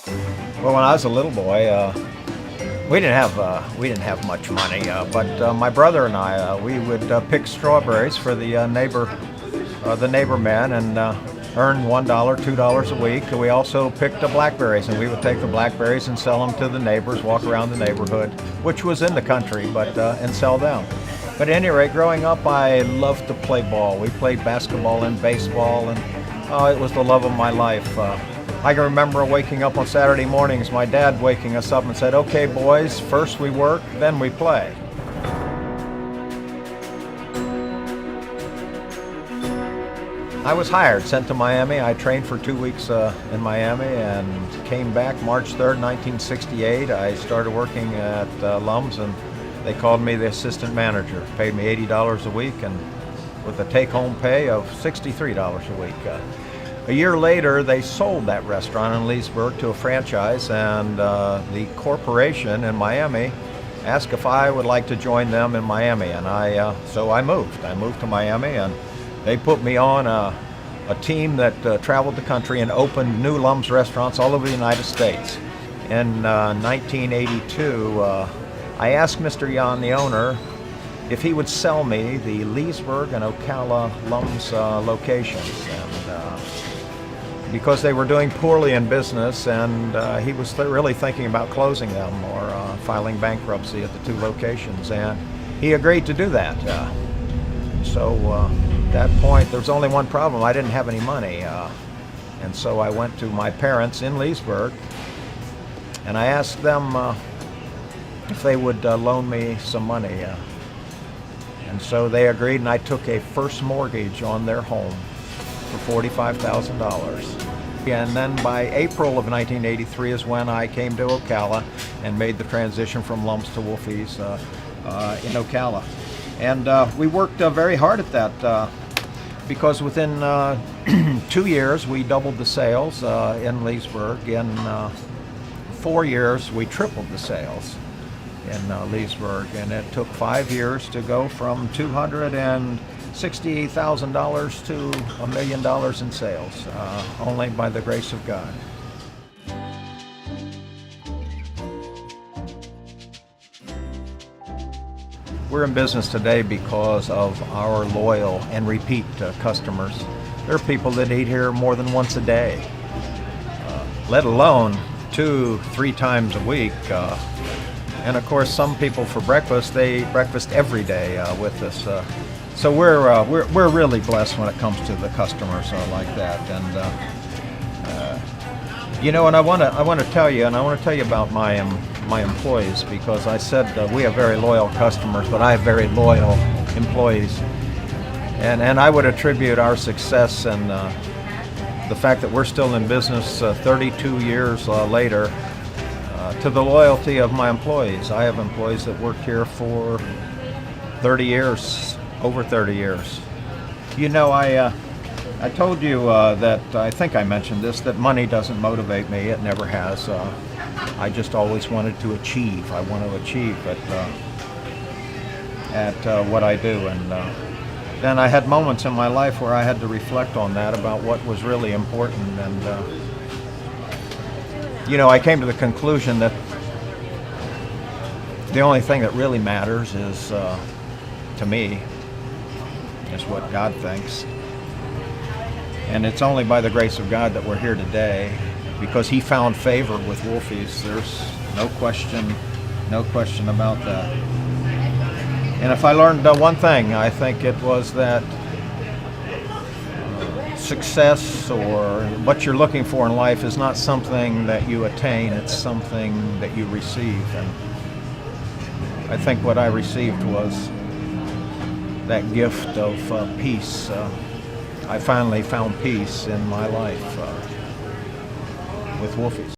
Well, when I was a little boy, we didn't have much money, but my brother and I we would pick strawberries for the neighbor men, and earn $1, $2 a week. We also picked the blackberries, and we would take the blackberries and sell them to the neighbors, walk around the neighborhood, which was in the country, but and sell them. But at any rate, growing up, I loved to play ball. We played basketball and baseball, and it was the love of my life. I can remember waking up on Saturday mornings, my dad waking us up and said, "Okay, boys, first we work, then we play." I was hired, sent to Miami. I trained for 2 weeks in Miami and came back March 3rd, 1968. I started working at Lum's, and they called me the assistant manager. Paid me $80 a week, and with a take-home pay of $63 a week. A year later, they sold that restaurant in Leesburg to a franchise, and the corporation in Miami asked if I would like to join them in Miami, and so I moved. I moved to Miami, and they put me on a team that traveled the country and opened new Lum's restaurants all over the United States. In 1982, I asked Mr. Yan, the owner, if he would sell me the Leesburg and Ocala Lum's locations. And because they were doing poorly in business, and he was really thinking about closing them or filing bankruptcy at the two locations, and he agreed to do that. At that point, there was only one problem. I didn't have any money, and so I went to my parents in Leesburg, and I asked them if they would loan me some money, and so they agreed, and I took a first mortgage on their home for $45,000. And then by April of 1983 is when I came to Ocala and made the transition from Lum's to Wolfy's in Ocala. And we worked very hard at that because within 2 years we doubled the sales in Leesburg. In 4 years we tripled the sales in Leesburg, and it took 5 years to go from $268,000 to $1 million in sales, only by the grace of God. We're in business today because of our loyal and repeat customers. There are people that eat here more than once a day, let alone 2-3 times a week. And of course, some people for breakfast, they eat breakfast every day with us. So we're really blessed when it comes to the customers like that. And and I want to tell you, about my employees, because I said we have very loyal customers, but I have very loyal employees, and I would attribute our success and the fact that we're still in business 32 years later to the loyalty of my employees. I have employees that work here for 30 years, over 30 years. I told you that, I think I mentioned this, that money doesn't motivate me. It never has. I just always wanted to achieve. I want to achieve at what I do. And then I had moments in my life where I had to reflect on that, about what was really important. And I came to the conclusion that the only thing that really matters is, to me, is what God thinks. And it's only by the grace of God that we're here today, because He found favor with Wolfy's. There's no question about that. And if I learned one thing, I think it was that success, or what you're looking for in life, is not something that you attain, it's something that you receive. And I think what I received was that gift of peace. I finally found peace in my life with Wolfy's.